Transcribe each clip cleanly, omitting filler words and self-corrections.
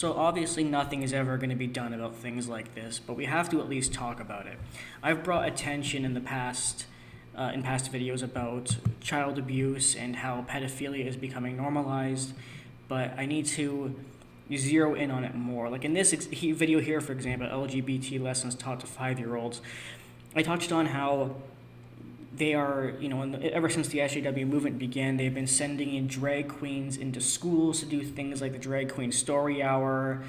So obviously nothing is ever going to be done about things like this, but we have to at least talk about it. I've brought attention in past videos about child abuse and how pedophilia is becoming normalized, but I need to zero in on it more. Like in this video here, for example, LGBT lessons taught to 5-year-olds, I touched on how they are, ever since the SJW movement began, they've been sending in drag queens into schools to do things like the Drag Queen Story Hour,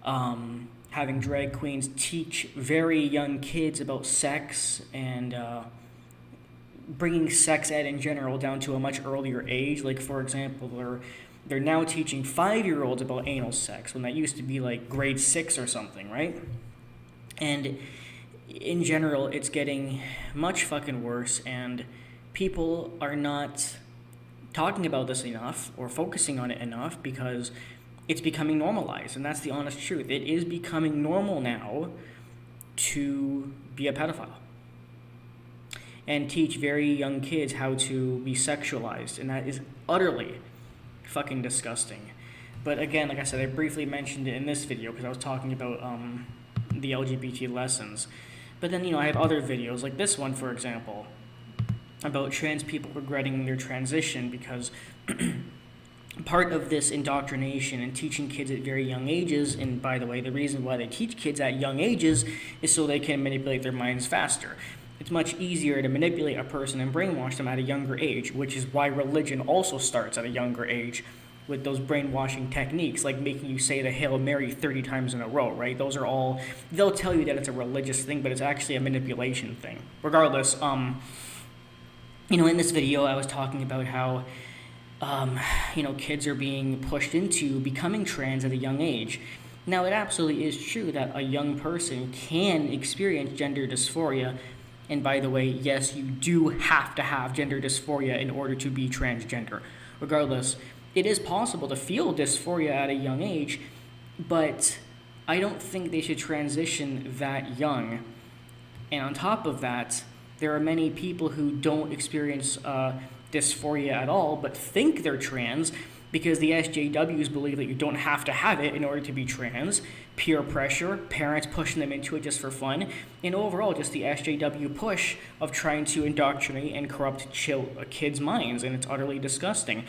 having drag queens teach very young kids about sex, and bringing sex ed in general down to a much earlier age. Like, for example, they're now teaching 5-year-olds about anal sex, when that used to be like grade 6 or something, right? And in general, it's getting much fucking worse, and people are not talking about this enough or focusing on it enough because it's becoming normalized, and that's the honest truth. It is becoming normal now to be a pedophile and teach very young kids how to be sexualized, and that is utterly fucking disgusting. But again, like I said, I briefly mentioned it in this video because I was talking about the LGBT lessons. But then, I have other videos, like this one, for example, about trans people regretting their transition because part of this indoctrination and teaching kids at very young ages, and by the way, the reason why they teach kids at young ages is so they can manipulate their minds faster. It's much easier to manipulate a person and brainwash them at a younger age, which is why religion also starts at a younger age, with those brainwashing techniques, like making you say the Hail Mary 30 times in a row, right? Those are all, they'll tell you that it's a religious thing, but it's actually a manipulation thing. Regardless, in this video, I was talking about how, kids are being pushed into becoming trans at a young age. Now, it absolutely is true that a young person can experience gender dysphoria, and by the way, yes, you do have to have gender dysphoria in order to be transgender. Regardless, it is possible to feel dysphoria at a young age, but I don't think they should transition that young. And on top of that, there are many people who don't experience dysphoria at all, but think they're trans because the SJWs believe that you don't have to have it in order to be trans. Peer pressure, parents pushing them into it just for fun, and overall just the SJW push of trying to indoctrinate and corrupt kids' minds, and it's utterly disgusting.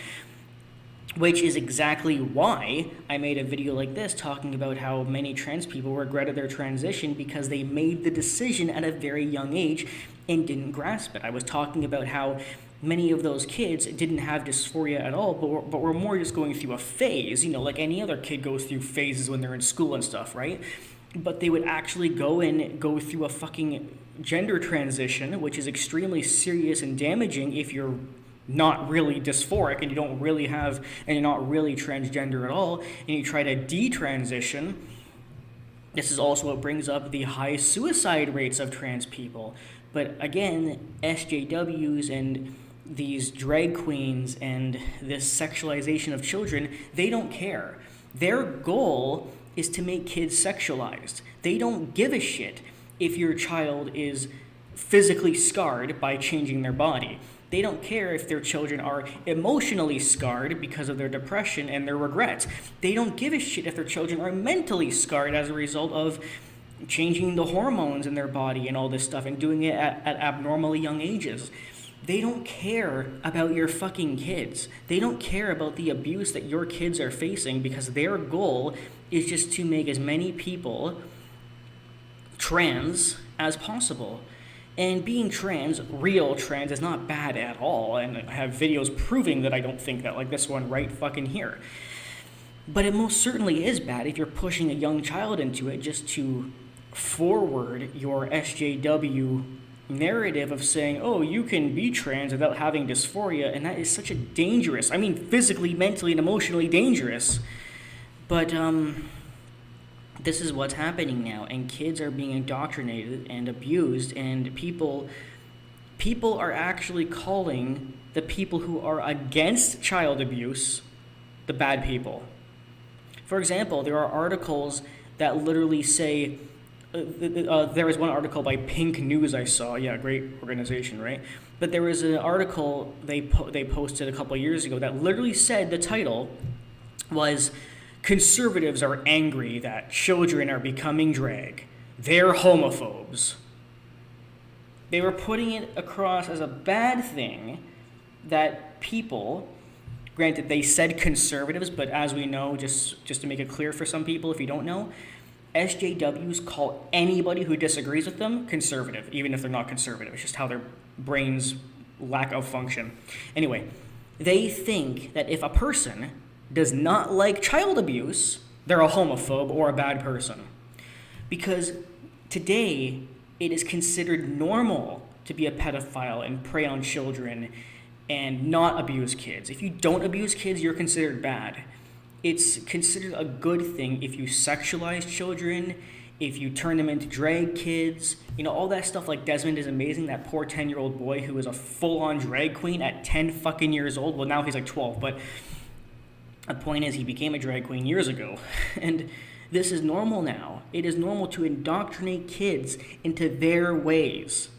Which is exactly why I made a video like this talking about how many trans people regretted their transition because they made the decision at a very young age and didn't grasp it. I was talking about how many of those kids didn't have dysphoria at all, but were more just going through a phase, like any other kid goes through phases when they're in school and stuff, right? But they would actually go through a fucking gender transition, which is extremely serious and damaging if you're not really dysphoric and you're not really transgender at all, and you try to detransition. This is also what brings up the high suicide rates of trans people. But again, SJWs and these drag queens and this sexualization of children, they don't care. Their goal is to make kids sexualized. They don't give a shit if your child is physically scarred by changing their body. They don't care if their children are emotionally scarred because of their depression and their regrets. They don't give a shit if their children are mentally scarred as a result of changing the hormones in their body and all this stuff and doing it at abnormally young ages. They don't care about your fucking kids. They don't care about the abuse that your kids are facing because their goal is just to make as many people trans as possible. And being trans, real trans, is not bad at all, and I have videos proving that I don't think that, like this one right fucking here. But it most certainly is bad if you're pushing a young child into it just to forward your SJW narrative of saying, oh, you can be trans without having dysphoria, and that is such a dangerous, physically, mentally, and emotionally dangerous. But, this is what's happening now, and kids are being indoctrinated and abused, and people are actually calling the people who are against child abuse the bad people. For example, there are articles that literally say, there was one article by Pink News I saw, yeah, great organization, right? But there was an article they posted a couple of years ago that literally said, the title was, conservatives are angry that children are becoming drag. They're homophobes. They were putting it across as a bad thing that people, granted they said conservatives, but as we know, just to make it clear for some people if you don't know, SJWs call anybody who disagrees with them conservative, even if they're not conservative. It's just how their brains lack of function. Anyway, they think that if a person does not like child abuse, they're a homophobe or a bad person. Because today, it is considered normal to be a pedophile and prey on children and not abuse kids. If you don't abuse kids, you're considered bad. It's considered a good thing if you sexualize children, if you turn them into drag kids, all that stuff. Like Desmond is amazing, that poor 10-year-old boy who was a full-on drag queen at 10 fucking years old. Well, now he's like 12, but the point is he became a drag queen years ago. And this is normal now. It is normal to indoctrinate kids into their ways.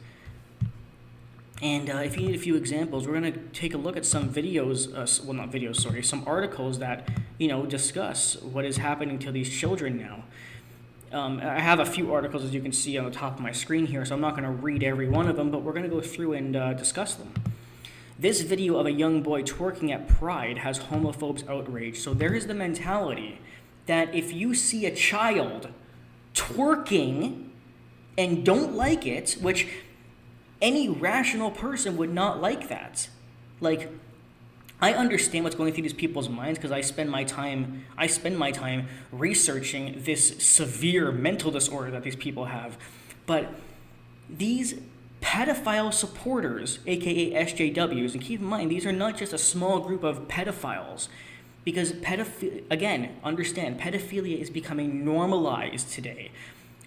And if you need a few examples, we're going to take a look at some videos, some articles that, discuss what is happening to these children now. I have a few articles, as you can see on the top of my screen here, so I'm not going to read every one of them, but we're going to go through and discuss them. This video of a young boy twerking at Pride has homophobes outraged. So there is the mentality that if you see a child twerking and don't like it, which any rational person would not like that. Like, I understand what's going through these people's minds because I spend my time researching this severe mental disorder that these people have. But these pedophile supporters, aka SJWs, and keep in mind, these are not just a small group of pedophiles, because understand, pedophilia is becoming normalized today.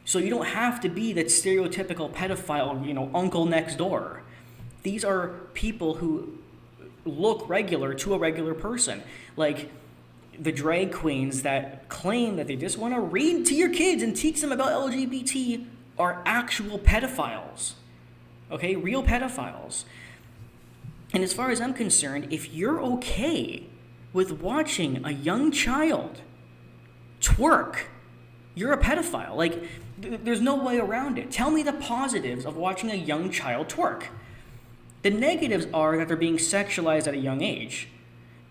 So you don't have to be that stereotypical pedophile, uncle next door. These are people who look regular to a regular person. Like the drag queens that claim that they just want to read to your kids and teach them about LGBT are actual pedophiles. Okay, real pedophiles. And as far as I'm concerned, if you're okay with watching a young child twerk, you're a pedophile. Like, there's no way around it. Tell me the positives of watching a young child twerk. The negatives are that they're being sexualized at a young age,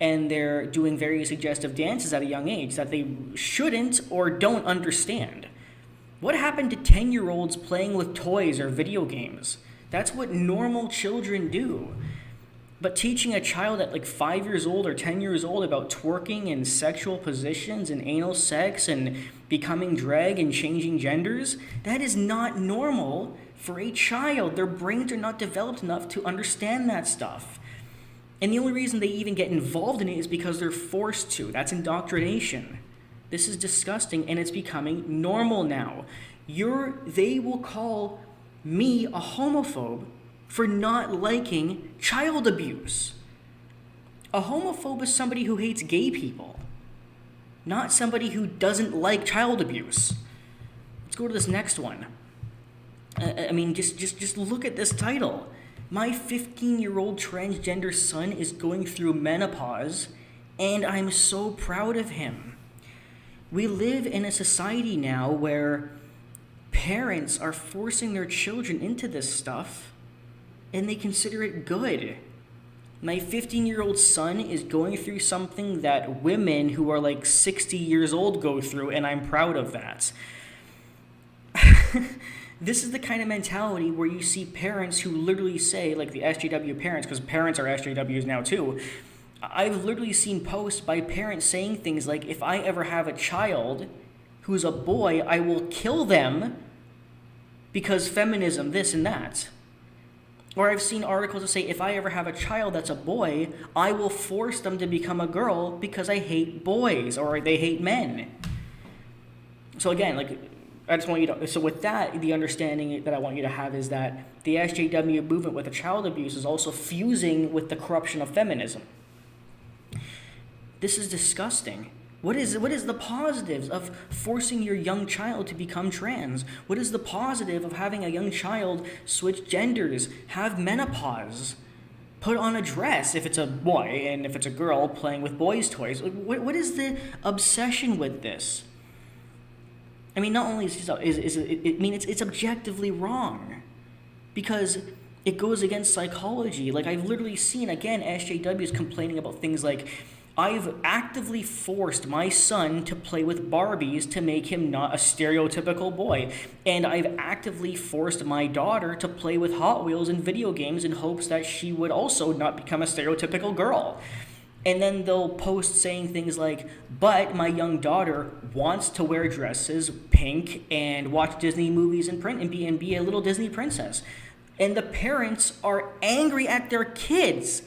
and they're doing very suggestive dances at a young age that they shouldn't or don't understand. What happened to 10-year-olds playing with toys or video games? That's what normal children do. But teaching a child at like 5 years old or 10 years old about twerking and sexual positions and anal sex and becoming drag and changing genders, that is not normal for a child. Their brains are not developed enough to understand that stuff. And the only reason they even get involved in it is because they're forced to. That's indoctrination. This is disgusting, and it's becoming normal now. They will call me a homophobe for not liking child abuse. A homophobe is somebody who hates gay people, not somebody who doesn't like child abuse. Let's go to this next one. Just look at this title. My 15-year-old transgender son is going through menopause, and I'm so proud of him. We live in a society now where parents are forcing their children into this stuff, and they consider it good. My 15-year-old son is going through something that women who are like 60 years old go through, and I'm proud of that. This is the kind of mentality where you see parents who literally say, like the SJW parents, because parents are SJWs now too. I've literally seen posts by parents saying things like, if I ever have a child who's a boy, I will kill them because feminism, this and that. Or I've seen articles that say, if I ever have a child that's a boy, I will force them to become a girl because I hate boys or they hate men. So again, I just want you to, so with that, the understanding that I want you to have is that the SJW movement with the child abuse is also fusing with the corruption of feminism. This is disgusting. What is the positives of forcing your young child to become trans? What is the positive of having a young child switch genders, have menopause, put on a dress if it's a boy, and if it's a girl, playing with boys' toys. Like, what is the obsession with this? I mean, not only it's objectively wrong, because it goes against psychology. Like, I've literally seen, again, SJWs complaining about things like, I've actively forced my son to play with Barbies to make him not a stereotypical boy. And I've actively forced my daughter to play with Hot Wheels and video games in hopes that she would also not become a stereotypical girl. And then they'll post saying things like, but my young daughter wants to wear dresses, pink, and watch Disney movies and be a little Disney princess. And the parents are angry at their kids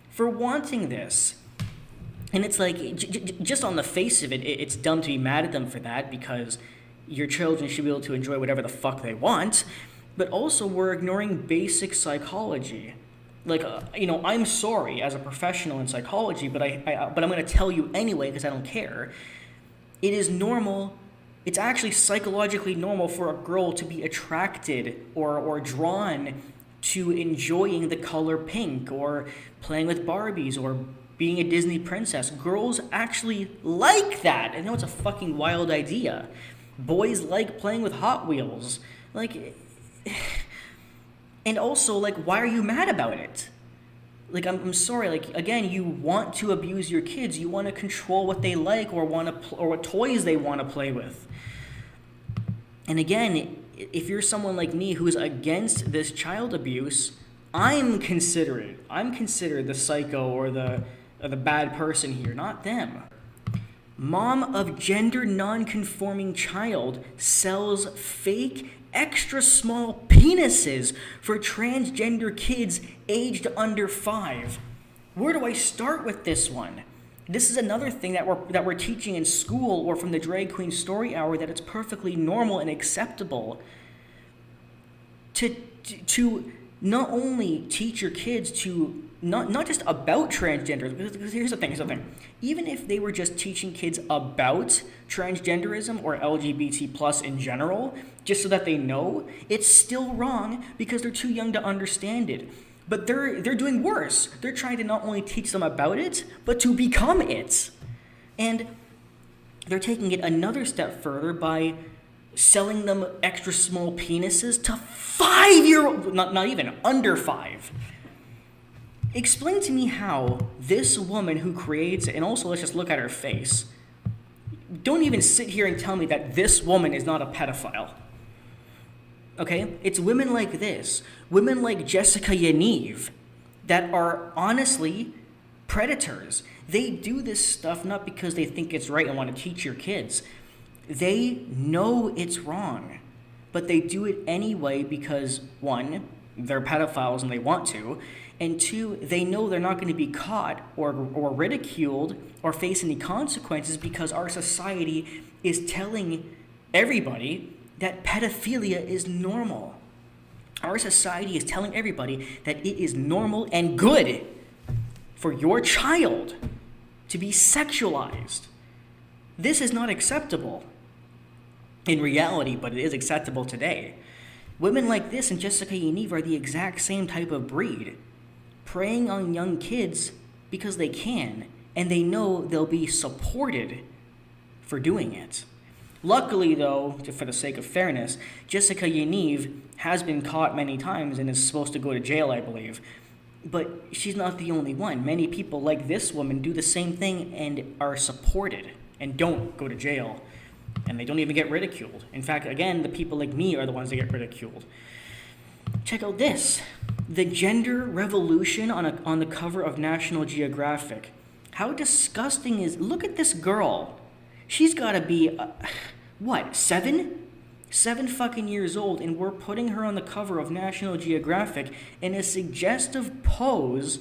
for wanting this. And it's like, just on the face of it, it's dumb to be mad at them for that, because your children should be able to enjoy whatever the fuck they want. But also, we're ignoring basic psychology. Like, I'm sorry as a professional in psychology, but I'm going to tell you anyway because I don't care. It is normal. It's actually psychologically normal for a girl to be attracted or drawn to enjoying the color pink or playing with Barbies or being a Disney princess. Girls actually like that. I know it's a fucking wild idea. Boys like playing with Hot Wheels. Like, and also, like, why are you mad about it? Like, I'm sorry. Like, again, you want to abuse your kids. You want to control what they like or or what toys they want to play with. And again, if you're someone like me who's against this child abuse, I'm considered the psycho or the bad person here, not them. Mom of gender non-conforming child sells fake extra small penises for transgender kids aged under 5. Where do I start with this one? This is another thing that we're teaching in school or from the Drag Queen Story Hour, that it's perfectly normal and acceptable to not only teach your kids to not just about transgenders, because here's the thing. Even if they were just teaching kids about transgenderism or LGBT plus in general, just so that they know, it's still wrong because they're too young to understand it. But they're doing worse. They're trying to not only teach them about it, but to become it. And they're taking it another step further by selling them extra small penises to 5-year-olds, not even, under 5. Explain to me how this woman who creates it, and also let's just look at her face, don't even sit here and tell me that this woman is not a pedophile. Okay? It's women like this, women like Jessica Yaniv, that are honestly predators. They do this stuff not because they think it's right and want to teach your kids. They know it's wrong, but they do it anyway because, one, they're pedophiles and they want to, and two, they know they're not going to be caught or ridiculed or face any consequences because our society is telling everybody that pedophilia is normal. Our society is telling everybody that it is normal and good for your child to be sexualized. This is not acceptable in reality, but it is acceptable today. Women like this and Jessica Yaniv are the exact same type of breed, preying on young kids because they can, and they know they'll be supported for doing it. Luckily, though, for the sake of fairness, Jessica Yaniv has been caught many times and is supposed to go to jail, I believe. But she's not the only one. Many people like this woman do the same thing and are supported and don't go to jail. And they don't even get ridiculed. In fact, again, the people like me are the ones that get ridiculed. Check out this. The gender revolution on the cover of National Geographic. How disgusting is... Look at this girl. She's got to be, 7? 7 fucking years old, and we're putting her on the cover of National Geographic in a suggestive pose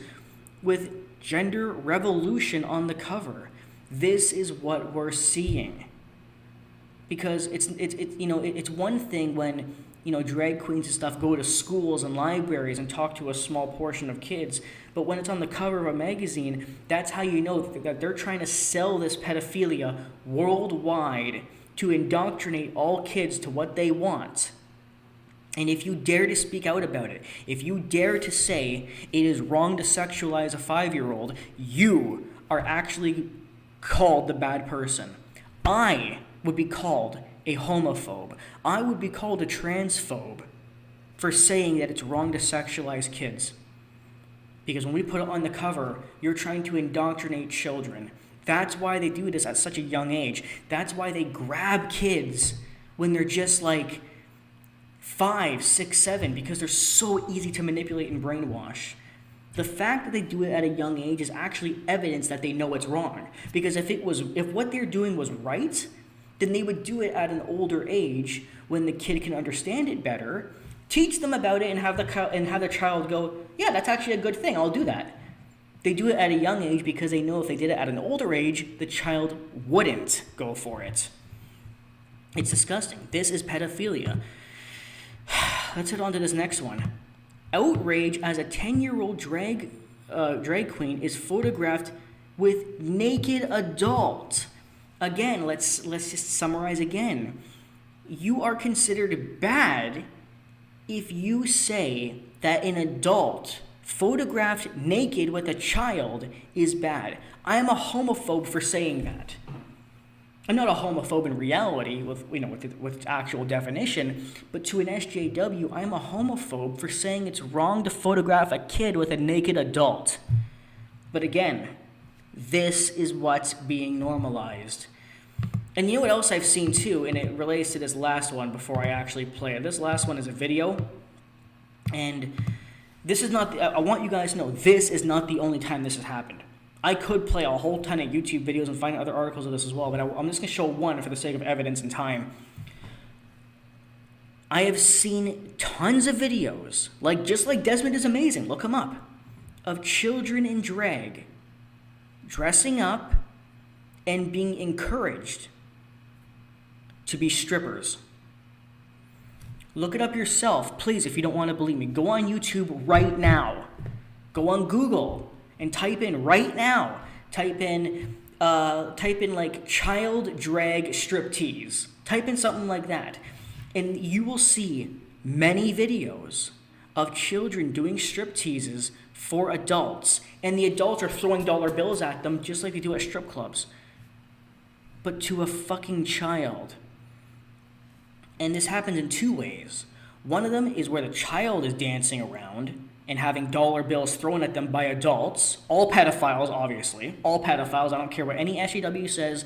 with gender revolution on the cover. This is what we're seeing. Because it's one thing when, drag queens and stuff go to schools and libraries and talk to a small portion of kids, but when it's on the cover of a magazine, that's how you know that they're trying to sell this pedophilia worldwide to indoctrinate all kids to what they want. And if you dare to speak out about it, if you dare to say it is wrong to sexualize a 5-year-old, you are actually called the bad person. I would be called a homophobe. I would be called a transphobe for saying that it's wrong to sexualize kids. Because when we put it on the cover, you're trying to indoctrinate children. That's why they do this at such a young age. That's why they grab kids when they're just like 5, 6, 7, because they're so easy to manipulate and brainwash. The fact that they do it at a young age is actually evidence that they know it's wrong. Because if what they're doing was right, then they would do it at an older age when the kid can understand it better, teach them about it, and have the child go, yeah, that's actually a good thing, I'll do that. They do it at a young age because they know if they did it at an older age, the child wouldn't go for it. It's disgusting. This is pedophilia. Let's head on to this next one. Outrage as a 10-year-old drag queen is photographed with naked adult. Again, let's just summarize again. You are considered bad if you say that an adult photographed naked with a child is bad. I am a homophobe for saying that. I'm not a homophobe in reality with actual definition, but to an SJW, I'm a homophobe for saying it's wrong to photograph a kid with a naked adult. But again, this is what's being normalized. And you know what else I've seen too, and it relates to this last one before I actually play it. This last one is a video, and this is not, I want you guys to know, this is not the only time this has happened. I could play a whole ton of YouTube videos and find other articles of this as well, but I'm just going to show one for the sake of evidence and time. I have seen tons of videos, just like Desmond is Amazing, look him up, of children in drag dressing up and being encouraged to be strippers. Look it up yourself, please, if you don't want to believe me. Go on YouTube right now. Go on Google and type in right now. Type in like child drag striptease. Type in something like that. And you will see many videos of children doing stripteases for adults. And the adults are throwing dollar bills at them just like they do at strip clubs. But to a fucking child. And this happens in two ways. One of them is where the child is dancing around and having dollar bills thrown at them by adults. All pedophiles, obviously. All pedophiles. I don't care what any SJW says.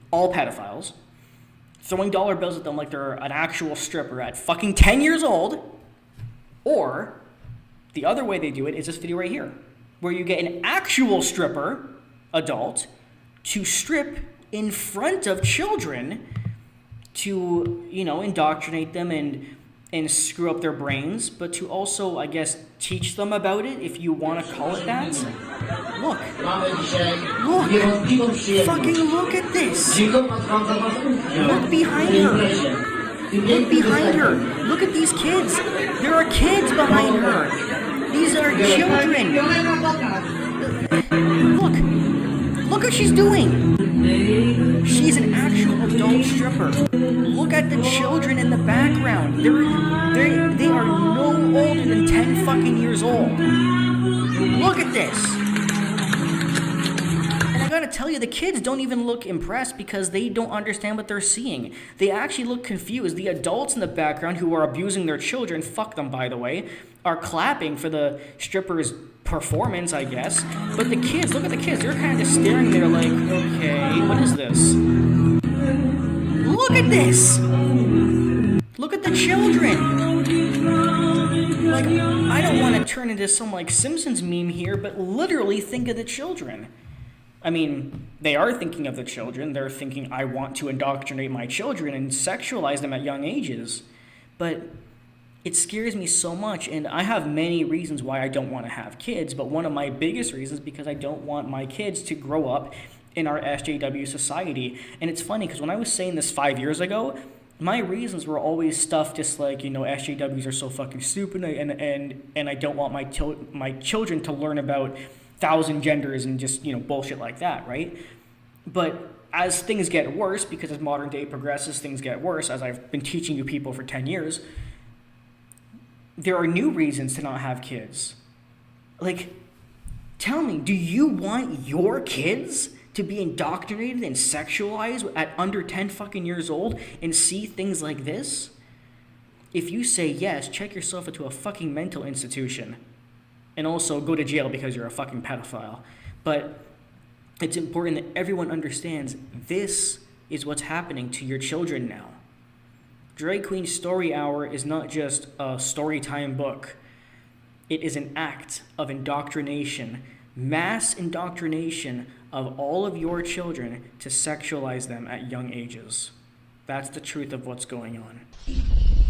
All pedophiles. Throwing dollar bills at them like they're an actual stripper at fucking 10 years old. Or, the other way they do it is this video right here, where you get an actual stripper, adult, to strip in front of children to, indoctrinate them and screw up their brains, but to also, I guess, teach them about it, if you want to call it that. Look, fucking look at this. Look behind her. Look behind her. Look at these kids. There are kids behind her. These are children. Look what she's doing. She's an actual adult stripper. Look at the children in the background. They are no older than 10 fucking years old. Look at this. And I gotta tell you, the kids don't even look impressed because they don't understand what they're seeing. They actually look confused. The adults in the background who are abusing their children, fuck them by the way, are clapping for the stripper's performance, I guess. But the kids, look at the kids. They're kind of just staring there like, okay, what is this? Look at this! Look at the children! Like, I don't want to turn into some, Simpsons meme here, but literally think of the children. I mean, they are thinking of the children. They're thinking, I want to indoctrinate my children and sexualize them at young ages. But it scares me so much, and I have many reasons why I don't want to have kids, but one of my biggest reasons is because I don't want my kids to grow up in our SJW society. And it's funny, because when I was saying this 5 years ago, my reasons were always stuff just like, SJWs are so fucking stupid, and I don't want my children to learn about 1,000 genders and just, bullshit like that, right? But as things get worse, because as modern day progresses, things get worse, as I've been teaching you people for 10 years, there are new reasons to not have kids. Like, tell me, do you want your kids to be indoctrinated and sexualized at under 10 fucking years old and see things like this? If you say yes, check yourself into a fucking mental institution. And also go to jail because you're a fucking pedophile. But it's important that everyone understands this is what's happening to your children now. Drag Queen Story Hour is not just a story time book. It is an act of indoctrination, mass indoctrination of all of your children to sexualize them at young ages. That's the truth of what's going on.